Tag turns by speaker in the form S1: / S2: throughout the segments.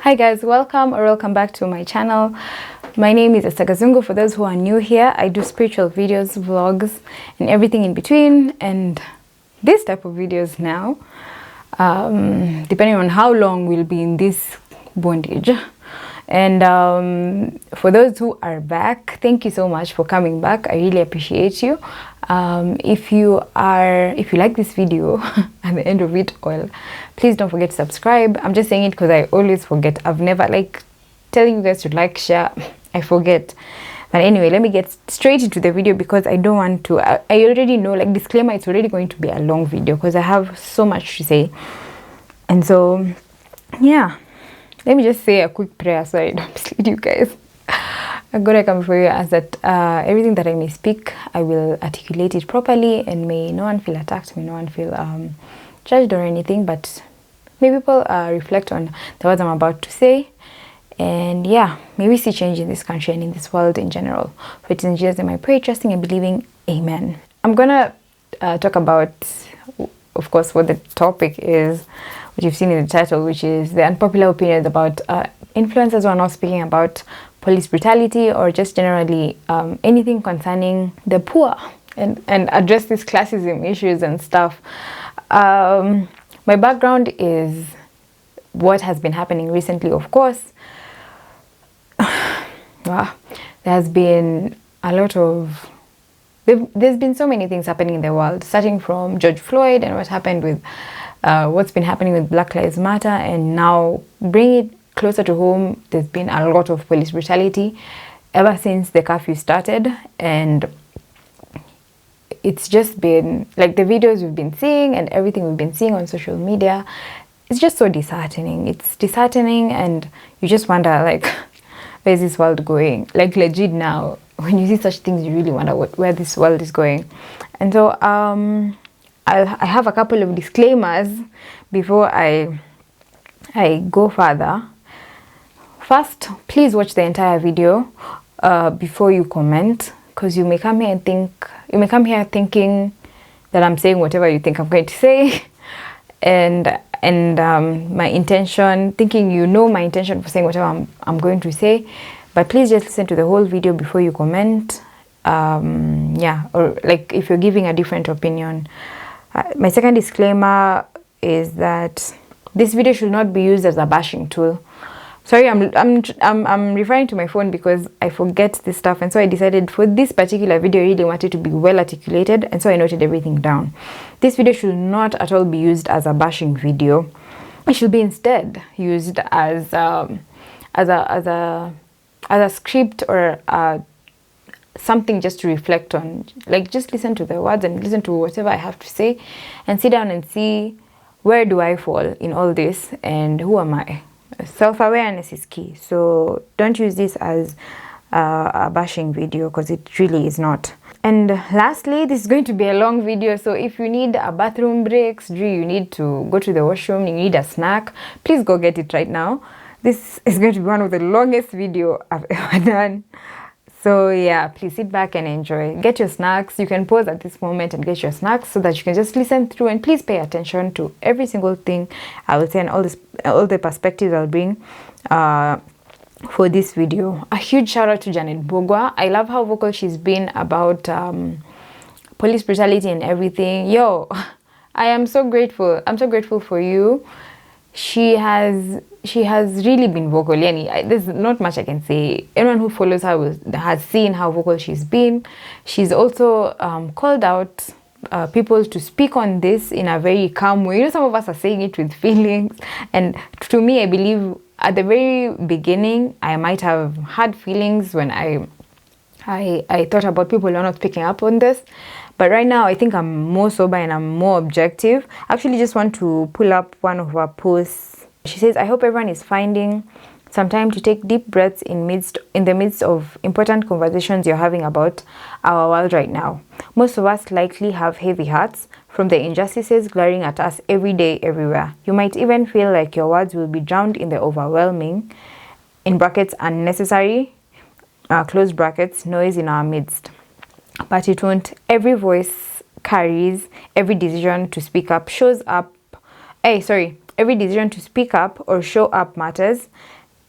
S1: Hi guys, welcome back to my channel. My name is Esther Kazungu. For those who are new here, I do spiritual videos, vlogs, and everything in between, and this type of videos now, depending on how long we'll be in this bondage. And for those who are back, thank you so much for coming back. I really appreciate you. If you like this video at the end of it all, please don't forget to subscribe. I'm just saying it because I always forget. I've never telling you guys to like, share. I forget. But anyway, let me get straight into the video because I don't want to. I already know, disclaimer, it's already going to be a long video because I have so much to say. And so, yeah. Let me just say a quick prayer so I don't mislead you guys. God, I come before you as that everything that I may speak, I will articulate it properly, and may no one feel attacked, may no one feel judged or anything, but may people reflect on the words I'm about to say. And yeah, may we see change in this country and in this world in general. For it is in Jesus' name I pray, trusting and believing. Amen. I'm gonna talk about, of course, what the topic is, which you've seen in the title, which is the unpopular opinions about influencers who are not speaking about police brutality or just generally anything concerning the poor, and address these classism issues and stuff. My background is what has been happening recently, of course. There has been a lot of... There's been so many things happening in the world, starting from George Floyd and what happened with what's been happening with Black Lives Matter, and now bring it closer to home. There's been a lot of police brutality ever since the curfew started, and it's just been the videos we've been seeing and everything we've been seeing on social media. It's just so disheartening. It's disheartening, and you just wonder where is this world going? Legit now, when you see such things, you really wonder where this world is going. And so I have a couple of disclaimers before I go further. First, please watch the entire video before you comment, because you may come here thinking that I'm saying whatever you think I'm going to say, and my intention, thinking my intention for saying whatever I'm going to say. But please just listen to the whole video before you comment. Or if you're giving a different opinion. My second disclaimer is that this video should not be used as a bashing tool. Sorry, I'm referring to my phone because I forget this stuff, and so I decided for this particular video I really wanted to be well articulated, and so I noted everything down. This video should not at all be used as a bashing video. It should be instead used as a script or something just to reflect on. Just listen to the words and listen to whatever I have to say, and sit down and see where do I fall in all this and who am I. Self-awareness is key, so don't use this as a bashing video, because it really is not. And lastly, this is going to be a long video, so if you need a bathroom break, you need to go to the washroom, you need a snack, please go get it right now. This is going to be one of the longest video I've ever done. So yeah, please sit back and enjoy. Get your snacks. You can pause at this moment and get your snacks so that you can just listen through, and please pay attention to every single thing I will say and all the perspectives I'll bring for this video. A huge shout out to Janet Bogwa. I love how vocal she's been about police brutality and everything. Yo, I am so grateful. I'm so grateful for you. She has really been vocal. There's not much I can say. Anyone who follows her has seen how vocal she's been. She's also called out people to speak on this in a very calm way. Some of us are saying it with feelings, and to me, I believe at the very beginning I might have had feelings when I thought about people who are not picking up on this. But right now, I think I'm more sober and I'm more objective. I actually just want to pull up one of her posts. She says, I hope everyone is finding some time to take deep breaths in the midst of important conversations you're having about our world right now. Most of us likely have heavy hearts from the injustices glaring at us every day, everywhere. You might even feel like your words will be drowned in the overwhelming, in brackets, unnecessary, close brackets, noise in our midst. But it won't. Every voice carries, every decision to speak up shows up. Every every decision to speak up or show up matters.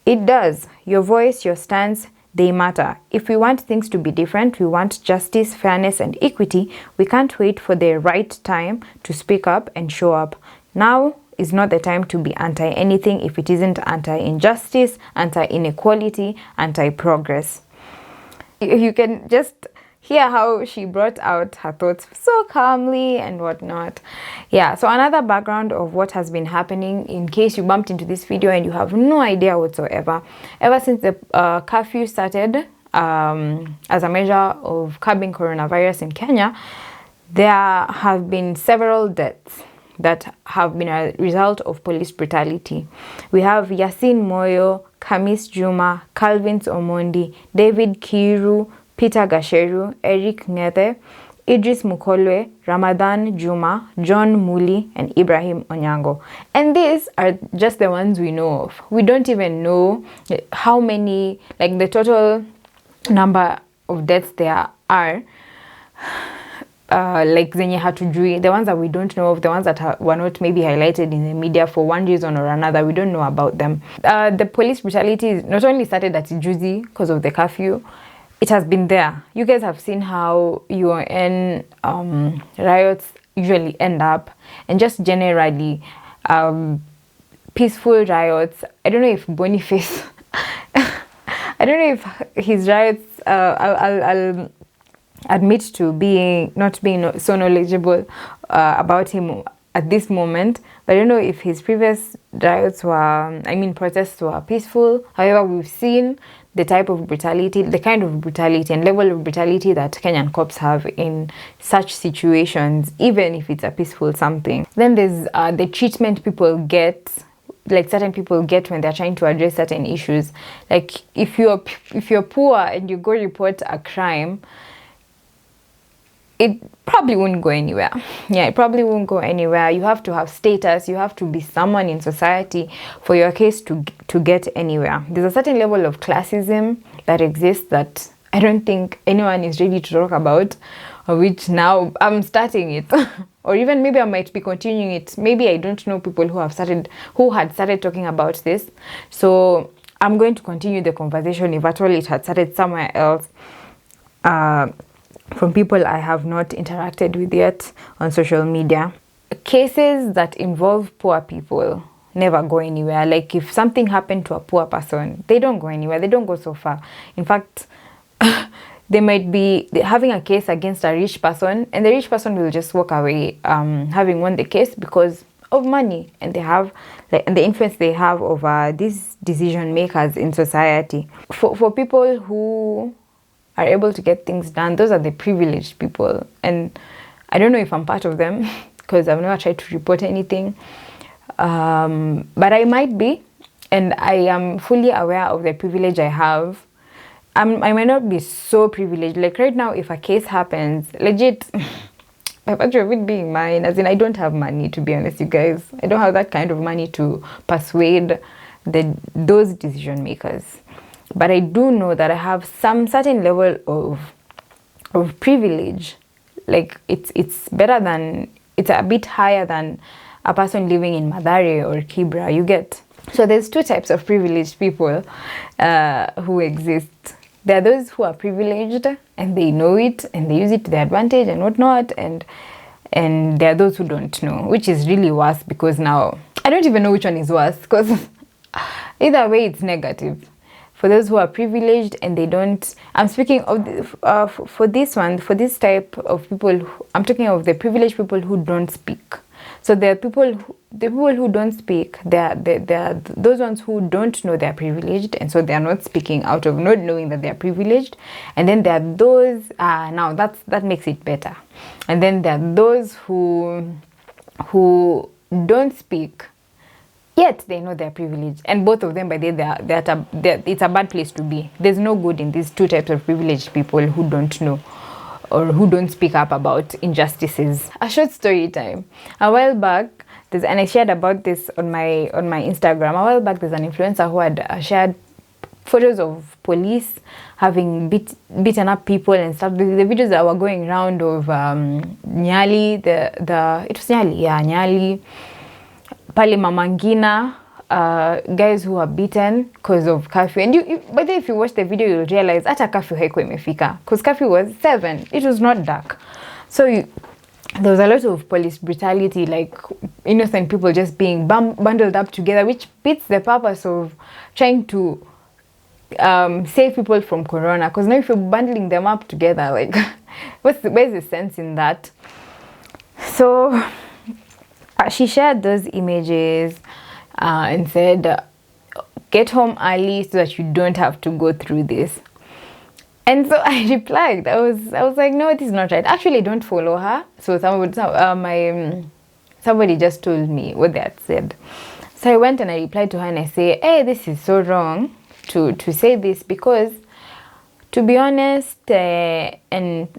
S1: It does. Your voice, your stance, they matter. If we want things to be different, we want justice, fairness, and equity, we can't wait for the right time to speak up and show up. Now is not the time to be anti-anything if it isn't anti-injustice, anti-inequality, anti-progress. You can just hear how she brought out her thoughts so calmly and whatnot. Yeah, so another background of what has been happening, in case you bumped into this video and you have no idea whatsoever. Ever since the curfew started as a measure of curbing coronavirus in Kenya, there have been several deaths that have been a result of police brutality. We have Yasin Moyo, Kamis Juma, Calvins Omondi, David Kiru, Peter Gasheru, Eric Ngete, Idris Mukolwe, Ramadan Juma, John Muli, and Ibrahim Onyango. And these are just the ones we know of. We don't even know how many, like the total number of deaths there are. Like zenye hatujui, the ones that we don't know of, the ones that were not maybe highlighted in the media for one reason or another, we don't know about them. The police brutality not only started at Ijuzi because of the curfew, it has been there. You guys have seen how UN riots usually end up, and just generally peaceful riots. I don't know if Boniface, I don't know if his riots, I'll admit to not being so knowledgeable about him at this moment, but I don't know if his previous riots were, protests were peaceful. However, we've seen the type of brutality, the kind of brutality and level of brutality that Kenyan cops have in such situations, even if it's a peaceful something. Then there's the treatment people get, like certain people get when they're trying to address certain issues. Like if you're poor and you go report a crime, it probably won't go anywhere. Yeah, it probably won't go anywhere. You have to have status. You have to be someone in society for your case to get anywhere. There's a certain level of classism that exists that I don't think anyone is ready to talk about, which now I'm starting it. Or even maybe I might be continuing it. Maybe I don't know people who had started talking about this. So I'm going to continue the conversation if at all it had started somewhere else. From people I have not interacted with yet on social media. Cases that involve poor people never go anywhere. Like if something happened to a poor person, they don't go anywhere. They don't go so far. In fact, they might be having a case against a rich person, and the rich person will just walk away having won the case because of money, and they have and the influence they have over these decision makers in society. For people who are able to get things done, those are the privileged people, and I don't know if I'm part of them because I've never tried to report anything, but I might be, and I am fully aware of the privilege I have. I might not be so privileged. Like right now, if a case happens, legit, by virtue of it being mine, as in I don't have money, to be honest, you guys. I don't have that kind of money to persuade those decision makers. But I do know that I have some certain level of privilege. Like it's better than, it's a bit higher than a person living in Mathare or Kibra, you get. So there's two types of privileged people who exist. There are those who are privileged and they know it and they use it to their advantage and whatnot, and there are those who don't know, which is really worse, because now I don't even know which one is worse, because either way it's negative. For those who are privileged and they don't, I'm speaking of for this type of people, I'm talking of the privileged people who don't speak. So the people who don't speak, they're those ones who don't know they're privileged, and so they're not speaking out of not knowing that they're privileged. And then there are those, now that makes it better. And then there are those who don't speak, yet they know they're privileged. And both of them, by it's a bad place to be. There's no good in these two types of privileged people who don't know or who don't speak up about injustices. A short story time. A while back, and I shared about this on my Instagram. A while back, there's an influencer who had shared photos of police having beaten up people and stuff. The videos that were going around of Nyali, it was Nyali, yeah, Nyali, Pale Mamangina, guys who are beaten because of curfew. And but then if you watch the video, you'll realize ata curfew haiko imefika, because curfew was 7. It was not dark. So there was a lot of police brutality, like innocent people just being bundled up together, which beats the purpose of trying to save people from corona. Because now if you're bundling them up together, like where's the sense in that? So she shared those images and said, get home early so that you don't have to go through this. And so I replied. I was like, no, this is not right. Actually, don't follow her. So somebody just told me what they had said. So I went and I replied to her and I say, hey, this is so wrong to say this, because to be honest, and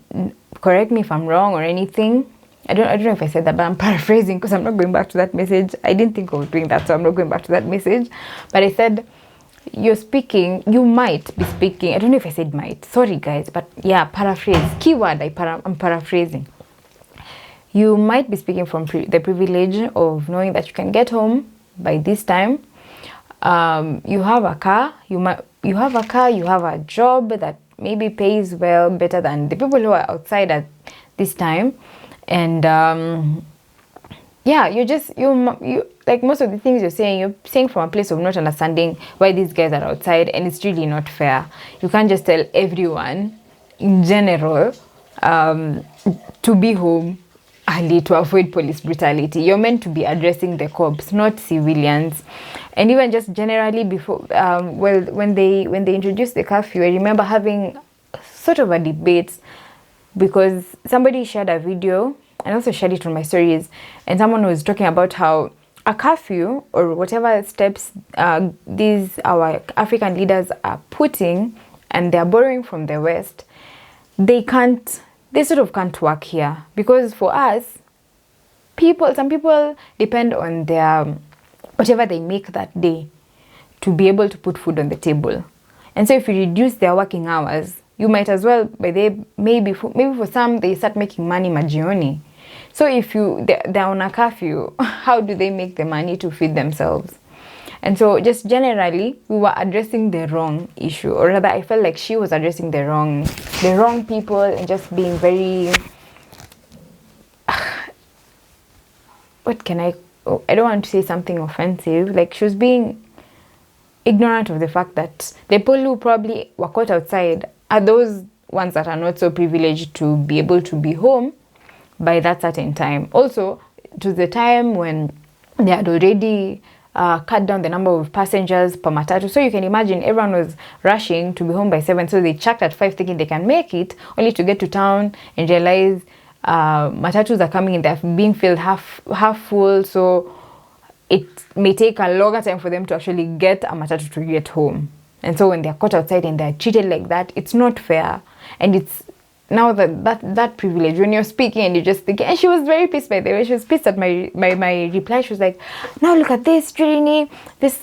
S1: correct me if I'm wrong or anything, I don't know if I said that, but I'm paraphrasing because I'm not going back to that message. I didn't think of doing that, so I'm not going back to that message. But I said, you might be speaking. I don't know if I said might. Sorry, guys. But yeah, paraphrase. Keyword, I'm paraphrasing. You might be speaking from the privilege of knowing that you can get home by this time. You have a car. You have a car. You have a job that maybe pays well, better than the people who are outside at this time. And yeah, you like most of the things you're saying from a place of not understanding why these guys are outside, and it's really not fair. You can't just tell everyone in general to be home early to avoid police brutality. You're meant to be addressing the cops, not civilians. And even just generally before, when they introduced the curfew, I remember having sort of a debate, because somebody shared a video and also shared it on my stories, and someone was talking about how a curfew or whatever steps these our African leaders are putting, and they're borrowing from the West, they sort of can't work here, because for us, some people depend on their whatever they make that day to be able to put food on the table. And so if you reduce their working hours, you might as well, maybe for some, they start making money majioni. So if they're on a curfew, how do they make the money to feed themselves? And so just generally, we were addressing the wrong issue, or rather I felt like she was addressing the wrong people, and just being very, I don't want to say something offensive, like she was being ignorant of the fact that the people who probably were caught outside are those ones that are not so privileged to be able to be home by that certain time. Also, to the time when they had already cut down the number of passengers per matatu. So you can imagine everyone was rushing to be home by 7. So they checked at 5 thinking they can make it, only to get to town and realize matatus are coming and they're being filled half full. So it may take a longer time for them to actually get a matatu to get home. And so when they're caught outside and they're treated like that, it's not fair. And it's now that privilege, when you're speaking and you just think, and she was very pissed, by the way. She was pissed at my reply. She was like, now look at this, Trini.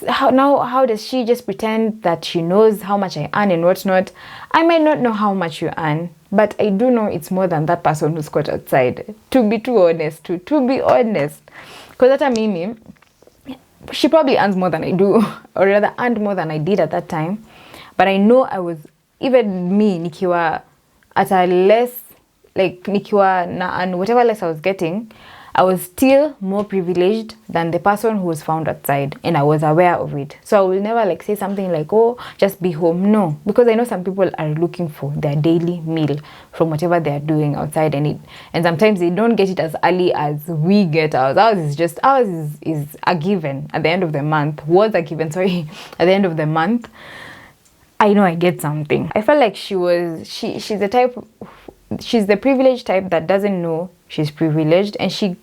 S1: How does she just pretend that she knows how much I earn and whatnot? I might not know how much you earn, but I do know it's more than that person who's caught outside. To be honest. Because that Mimi, she probably earns more than I do, or rather earned more than I did at that time. But I know I was, even me, nikiwa at a less, like nikiwa na and whatever less I was getting, I was still more privileged than the person who was found outside, and I was aware of it. So I will never like say something like, oh, just be home. No, because I know some people are looking for their daily meal from whatever they are doing outside, and sometimes they don't get it as early as we get ours. Ours is a given at the end of the month. At the end of the month, I know I get something. I felt like she's the privileged type that doesn't know she's privileged, and she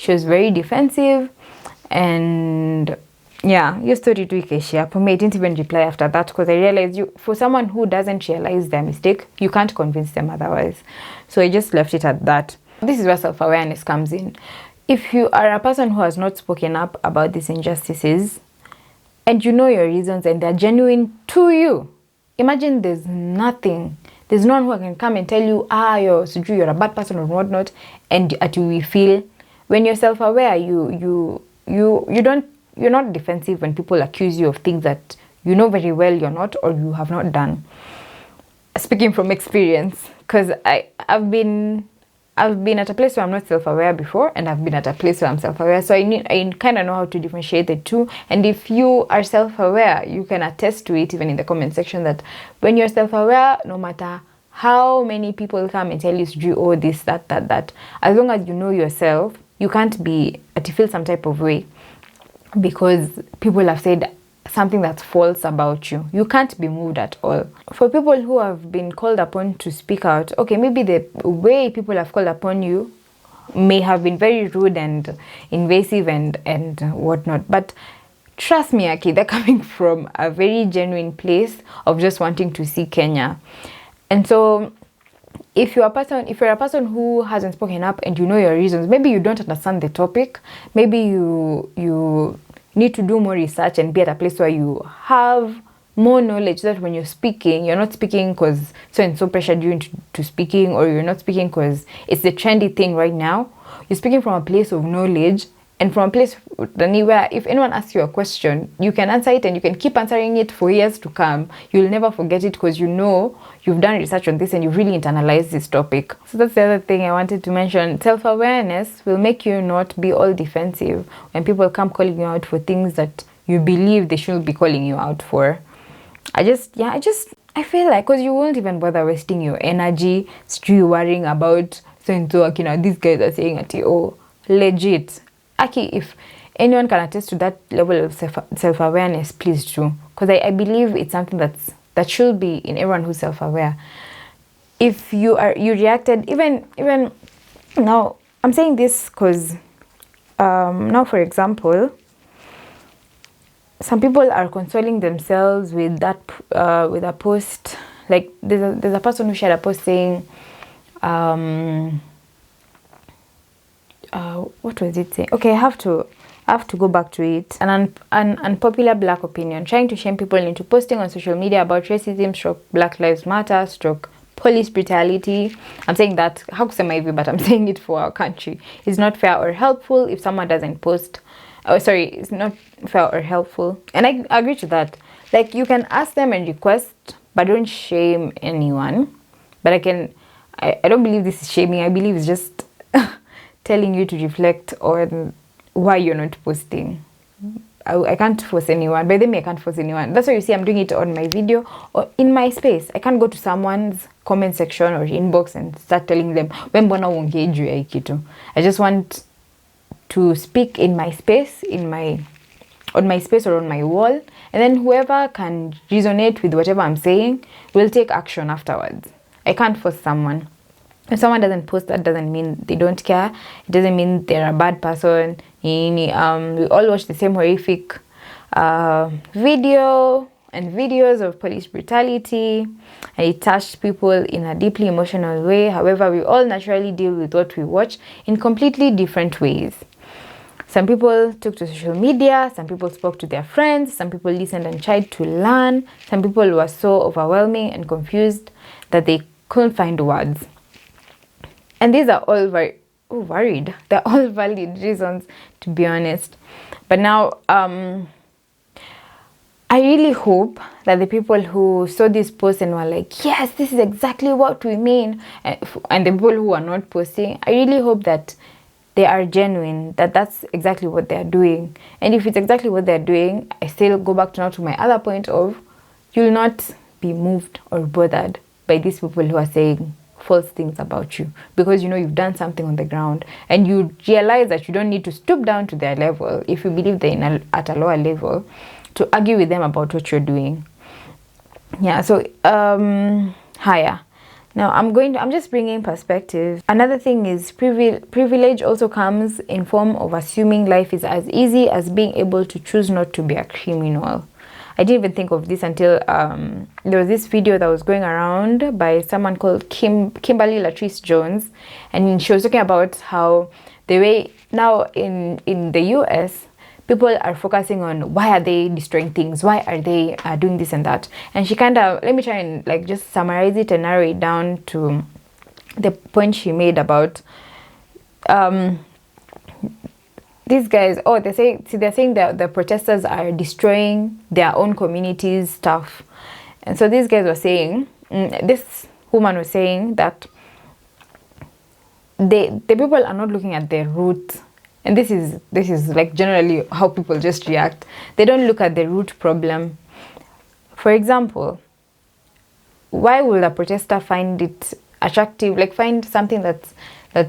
S1: was very defensive, and yeah, your story to Ikeshia. For me, I didn't even reply after that, because I realized for someone who doesn't realize their mistake, you can't convince them otherwise. So I just left it at that. This is where self-awareness comes in. If you are a person who has not spoken up about these injustices, and you know your reasons and they're genuine to you, imagine there's no one who can come and tell you, you're a bad person or whatnot, and until we feel when you're self-aware, you're not defensive when people accuse you of things that you know very well you're not, or you have not done. Speaking from experience, because I've been at a place where I'm not self-aware before, and I've been at a place where I'm self-aware. So I kind of know how to differentiate the two. And if you are self-aware, you can attest to it even in the comment section, that when you're self-aware, no matter how many people come and tell you to do all this, that, as long as you know yourself, you can't be to feel some type of way because people have said something that's false about you. You can't be moved at all. For people who have been called upon to speak out, okay, maybe the way people have called upon you may have been very rude and invasive and whatnot, but trust me, Aki, they're coming from a very genuine place of just wanting to see Kenya. And so if you're a person who hasn't spoken up and you know your reasons, maybe you don't understand the topic, maybe you need to do more research and be at a place where you have more knowledge, so that when you're speaking, you're not speaking because so and so pressured you into speaking, or you're not speaking because it's the trendy thing right now. You're speaking from a place of knowledge, and from a place where if anyone asks you a question, you can answer it, and you can keep answering it for years to come. You'll never forget it because you know you've done research on this and you've really internalized this topic. So that's the other thing I wanted to mention. Self-awareness will make you not be all defensive when people come calling you out for things that you believe they shouldn't be calling you out for. I feel like, because you won't even bother wasting your energy still worrying about so and so, these guys are saying at legit. Aki, if anyone can attest to that level of self-awareness, please do. Because I believe it's something that should be in everyone who's self-aware. If you reacted, even now, I'm saying this because now, for example, some people are consoling themselves with that with a post. Like there's a person who shared a post saying, what was it saying? Okay, I have to go back to it. An unpopular black opinion, trying to shame people into posting on social media about racism, Black Lives Matter, police brutality. I'm saying that, how kusema hivi, but I'm saying it for our country. It's not fair or helpful if someone doesn't post. It's not fair or helpful. And I agree to that. Like, you can ask them and request, but don't shame anyone. But I don't believe this is shaming. I believe it's just telling you to reflect on why you're not posting. I can't force anyone. By the way, I can't force anyone. That's why you see I'm doing it on my video or in my space. I can't go to someone's comment section or inbox and start telling them, I just want to speak in my space, on my space or on my wall, and then whoever can resonate with whatever I'm saying will take action afterwards. I can't force someone. If someone doesn't post, that doesn't mean they don't care. It doesn't mean they're a bad person. We all watch the same horrific videos of police brutality, and it touched people in a deeply emotional way. However, we all naturally deal with what we watch in completely different ways. Some people took to social media, some people spoke to their friends, some people listened and tried to learn, some people were so overwhelming and confused that they couldn't find words. And these are all worried. They're all valid reasons, to be honest. But now, I really hope that the people who saw this post and were like, yes, this is exactly what we mean, and the people who are not posting, I really hope that they are genuine, that that's exactly what they're doing. And if it's exactly what they're doing, I still go back to my other point of, you'll not be moved or bothered by these people who are saying false things about you, because you know you've done something on the ground, and you realize that you don't need to stoop down to their level if you believe they're at a lower level to argue with them about what you're doing. Yeah, so higher. Now I'm just bringing perspective. Another thing is privilege also comes in form of assuming life is as easy as being able to choose not to be a criminal. I didn't even think of this until there was this video that was going around by someone called Kimberly Latrice Jones, and she was talking about how the way now in the US, people are focusing on why are they destroying things, why are they doing this and that, and she kind of, let me try and like just summarize it and narrow it down to the point she made about these guys, oh, they're saying that the protesters are destroying their own communities stuff. And so these guys were saying, this woman was saying that the people are not looking at the root. And this is like generally how people just react. They don't look at the root problem. For example, why will a protester find it attractive, like find something that's on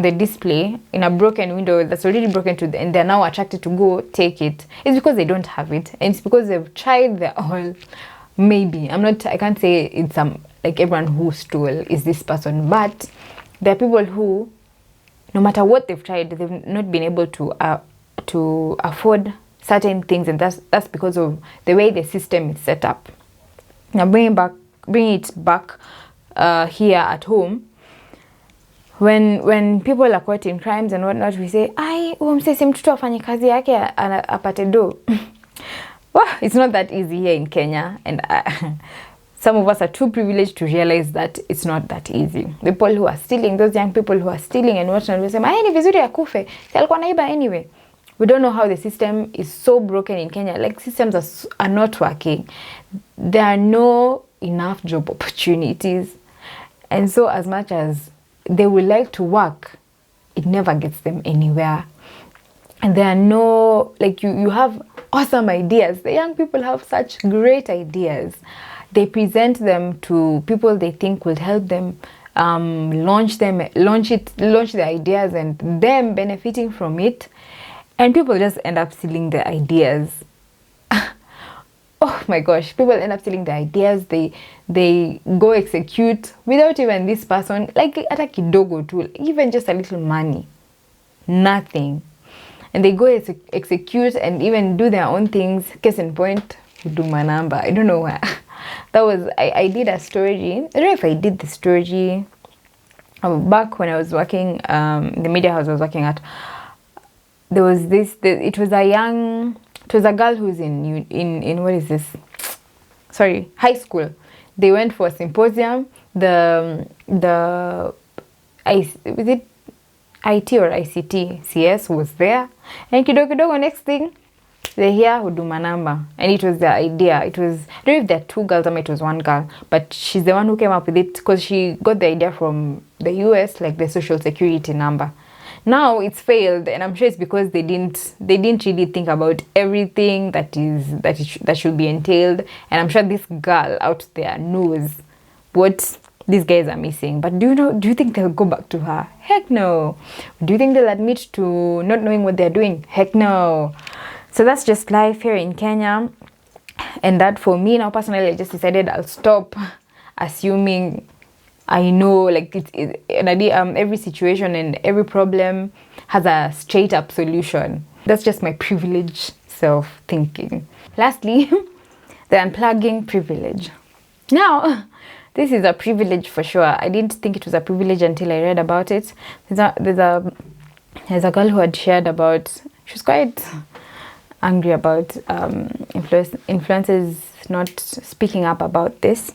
S1: the display in a broken window that's already broken and they're now attracted to go take it? It's because they don't have it, and it's because they've tried their all. Maybe I can't say it's like everyone who stole is this person, but there are people who, no matter what they've tried, they've not been able to afford certain things, and that's because of the way the system is set up. Now bring it back here at home. When people are caught in crimes and whatnot, we say, msesi mtoto afanye kazi yake apate do. Well, it's not that easy here in Kenya, and some of us are too privileged to realize that it's not that easy. The people who are stealing, those young people who are stealing and whatnot, we say, ni vizuri akufe, si alikuwa naiba anyway. We don't know how the system is so broken in Kenya. Like, systems are not working. There are no enough job opportunities. And so as much as they would like to work, it never gets them anywhere. And there are no, like, you have awesome ideas. The young people have such great ideas. They present them to people they think will help them launch their ideas, and them benefiting from it. And people just end up stealing the ideas. Oh my gosh, people end up stealing the ideas. They go execute without even this person, like ata kidogo too, even just a little money, nothing. And they go execute and even do their own things. Case in point, Huduma number. I don't know where. That was, I did a story. I don't know if I did the story back when I was working, the media house I was working at. There was it was a girl who's in what is this? Sorry, high school. They went for a symposium. Was it IT or ICT? CS was there. And kidogo next thing, they hear Huduma number. And it was their idea. It was, I don't know if there are two girls or it was one girl, but she's the one who came up with it because she got the idea from the US, like the social security number. Now it's failed, and I'm sure it's because they didn't really think about everything that should be entailed. And I'm sure this girl out there knows what these guys are missing. But do you think they'll go back to her? Heck no. Do you think they'll admit to not knowing what they're doing? Heck no. So that's just life here in Kenya. And that, for me now personally, I just decided I'll stop assuming I know, like, every situation and every problem has a straight up solution. That's just my privileged self thinking. Lastly, the unplugging privilege. Now, this is a privilege for sure. I didn't think it was a privilege until I read about it. There's a girl who had shared about, she was quite angry about influencers not speaking up about this.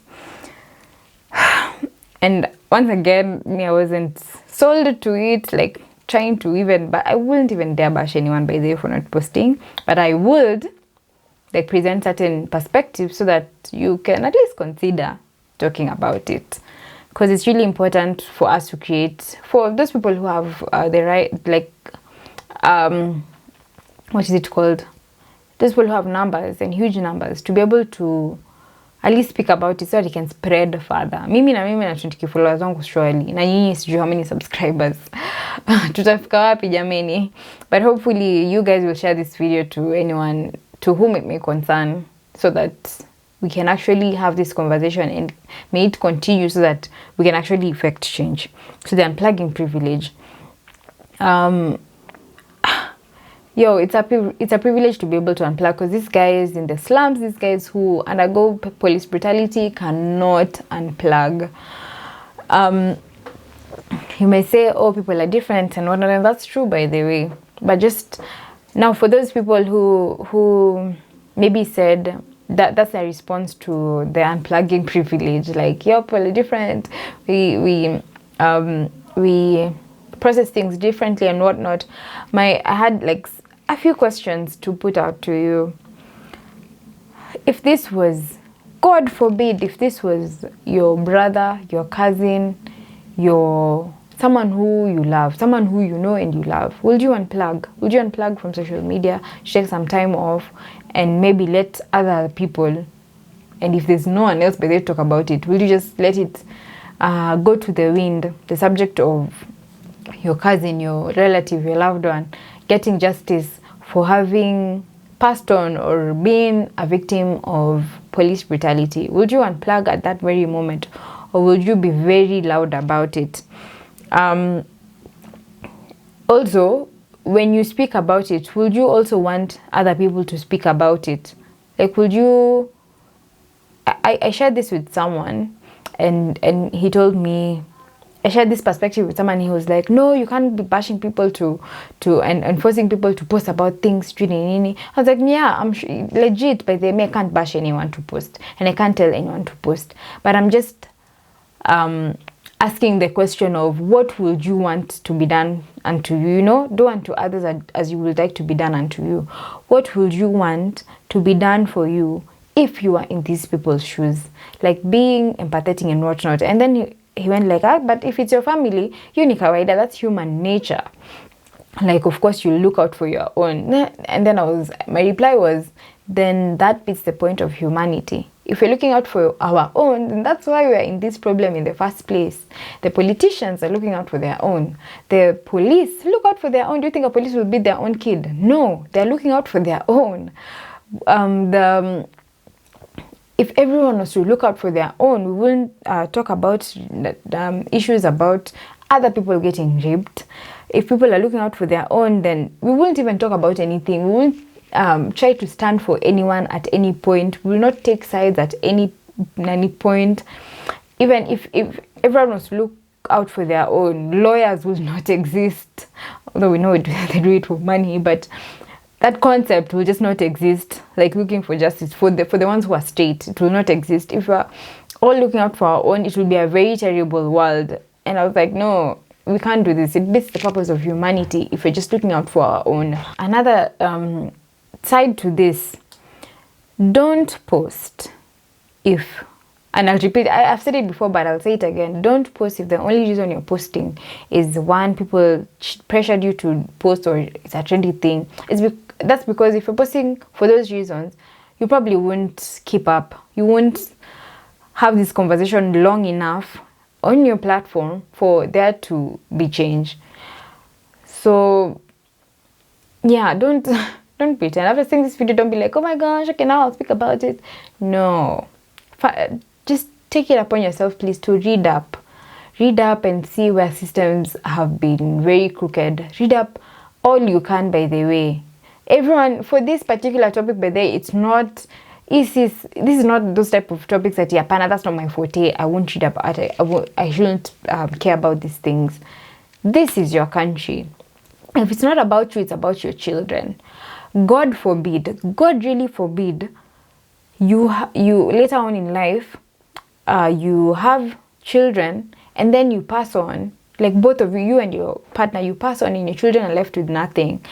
S1: And once again, I wasn't sold to it, like trying to even, but I wouldn't even dare bash anyone, by the way, for not posting. But I would, like, present certain perspectives so that you can at least consider talking about it. Because it's really important for us to create, for those people who have the right, like, what is it called? Those people who have numbers and huge numbers, to be able to at least speak about it so that it can spread further. Mimi na 20k followers wangu surely. Na nyinyi sijui how many subscribers. Tutafika wapi jameni? But hopefully you guys will share this video to anyone to whom it may concern, so that we can actually have this conversation and may it continue so that we can actually effect change. So the unplugging privilege. It's a privilege to be able to unplug, because these guys in the slums, these guys who undergo police brutality cannot unplug. You may say, oh, people are different and whatnot, and that's true, by the way. But just now, for those people who maybe said that's a response to the unplugging privilege, like, people are different. We process things differently and whatnot. I had like a few questions to put out to you. If this was, God forbid, if this was your brother, your cousin, someone who you love, someone who you know and you love, would you unplug? Would you unplug from social media, take some time off, and maybe let other people, and if there's no one else but they talk about it, will you just let it go to the wind, the subject of your cousin, your relative, your loved one getting justice for having passed on or being a victim of police brutality? Would you unplug at that very moment, or would you be very loud about it? Also, when you speak about it, would you also want other people to speak about it? Like, would you... I shared this with someone, and he told me, I shared this perspective with someone. He was like, no, you can't be bashing people and forcing people to post about things. I was like, yeah, I'm legit, but I can't bash anyone to post, and I can't tell anyone to post. But I'm just asking the question of, what would you want to be done unto you? You know, do unto others as you would like to be done unto you. What would you want to be done for you if you are in these people's shoes? Like, being empathetic and whatnot. And then he went like, but if it's your family, you ni kawaida, that's human nature. Like, of course you look out for your own. And then my reply was, then that beats the point of humanity. If we're looking out for our own, then that's why we're in this problem in the first place. The politicians are looking out for their own. The police look out for their own. Do you think a police will beat their own kid? No, they're looking out for their own. If everyone was to look out for their own, we wouldn't talk about issues about other people getting raped. If people are looking out for their own, then we wouldn't even talk about anything. We won't try to stand for anyone at any point. We will not take sides at any point. Even if everyone was to look out for their own, lawyers will not exist. Although we know they do it for money, but that concept will just not exist. Like, looking for justice for the ones who are straight, it will not exist. If we're all looking out for our own, it will be a very terrible world. And I was like, no, we can't do this. It beats the purpose of humanity if we're just looking out for our own. Another side to this, don't post if, and I'll repeat, I've said it before, but I'll say it again, don't post if the only reason you're posting is, one, people pressured you to post, or it's a trendy thing. That's because if you're posting for those reasons, you probably won't keep up. You won't have this conversation long enough on your platform for there to be change. So yeah, don't pretend. After seeing this video, don't be like, oh my gosh, okay, now I'll speak about it. No, just take it upon yourself, please, to read up and see where systems have been very crooked. Read up all you can, by the way. Everyone, for this particular topic, by the way, it's not, this is not those type of topics that, yeah, pana, that's not my forte, I won't read about it, I shouldn't care about these things. This is your country. If it's not about you, it's about your children. God forbid, God really forbid, you later on in life, you have children, and then you pass on, like both of you and your partner, you pass on and your children are left with nothing.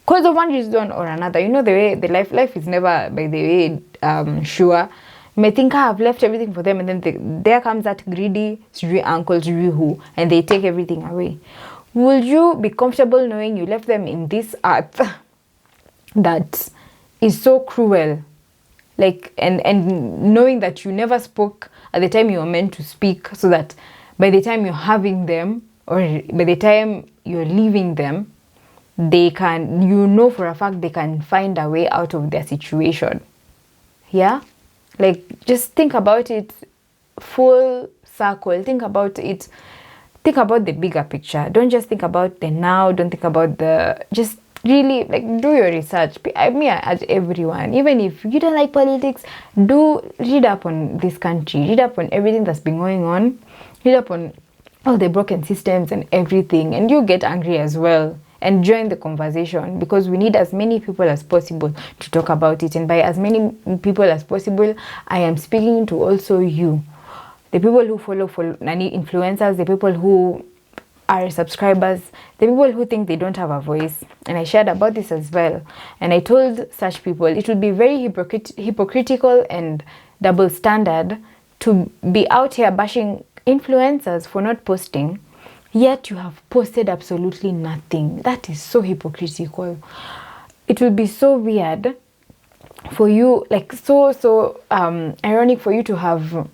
S1: Because of one reason or another. You know, the way the life is never, by the way, sure. You may think, I've left everything for them, and then there comes that greedy uncle who, and they take everything away. Will you be comfortable knowing you left them in this earth that is so cruel? Like, and knowing that you never spoke at the time you were meant to speak, so that by the time you're having them, or by the time you're leaving them, they can, you know for a fact, they can find a way out of their situation. Yeah? Like, just think about it full circle. Think about it. Think about the bigger picture. Don't just think about the now. Don't think about just really, like, do your research. I urge everyone, even if you don't like politics, read up on this country. Read up on everything that's been going on. Read up on all the broken systems and everything. And you get angry as well. And join the conversation, because we need as many people as possible to talk about it. And by as many people as possible, I am speaking to also you. The people who follow influencers, the people who are subscribers, the people who think they don't have a voice. And I shared about this as well. And I told such people it would be very hypocritical and double standard to be out here bashing influencers for not posting, yet you have posted absolutely nothing. That is so hypocritical. It will be so weird for you, like so ironic for you to have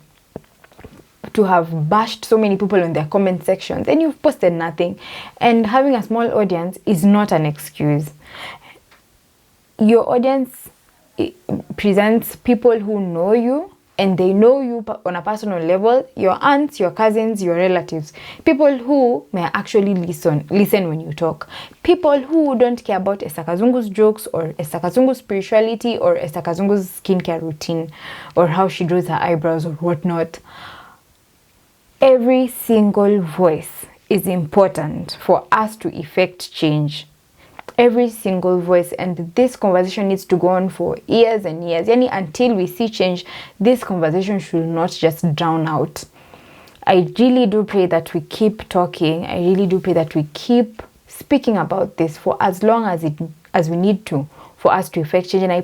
S1: bashed so many people in their comment sections and you've posted nothing. And having a small audience is not an excuse. Your audience presents people who know you, and they know you on a personal level, your aunts, your cousins, your relatives, people who may actually listen when you talk, people who don't care about Esther Kazungu's jokes or Esther Kazungu's spirituality or Esther Kazungu's skincare routine or how she draws her eyebrows or whatnot. Every single voice is important for us to effect change. Every single voice, and this conversation needs to go on for years and years. Until we see change, this conversation should not just drown out. I really do pray that we keep talking. I really do pray that we keep speaking about this for as long as we need to for us to effect change. And I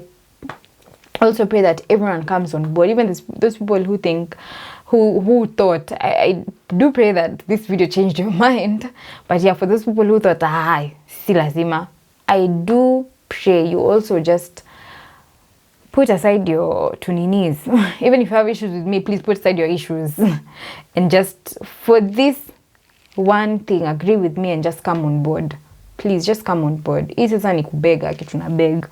S1: also pray that everyone comes on board, even those people who think, who thought, I do pray that this video changed your mind. But yeah, for those people who thought, si lazima, I do pray you also just put aside your tuninis. Even if you have issues with me, please put aside your issues. And just for this one thing, agree with me and just come on board. Please, just come on board. Beg.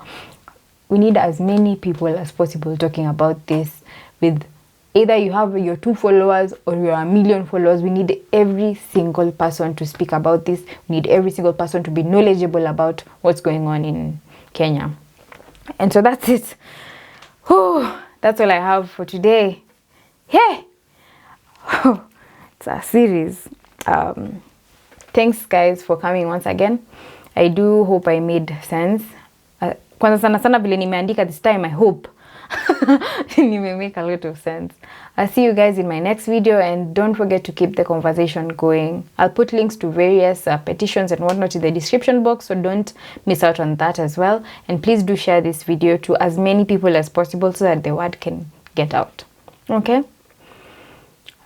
S1: We need as many people as possible talking about this. With either you have your 2 followers or you're 1 million followers, we need every single person to speak about this. We need every single person to be knowledgeable about what's going on in Kenya. And so that's it. That's all I have for today. Hey! It's a series. Thanks guys for coming once again. I do hope I made sense. Kwanza sana vile nimeandika this time, I hope nime make a lot of sense. I'll see you guys in my next video, and don't forget to keep the conversation going. I'll put links to various petitions and whatnot in the description box, so don't miss out on that as well. And please do share this video to as many people as possible so that the word can get out. Okay?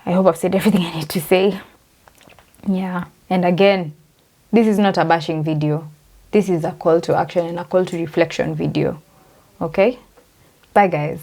S1: I hope I've said everything I need to say. Yeah. And again, this is not a bashing video. This is a call to action and a call to reflection video. Okay? Bye guys.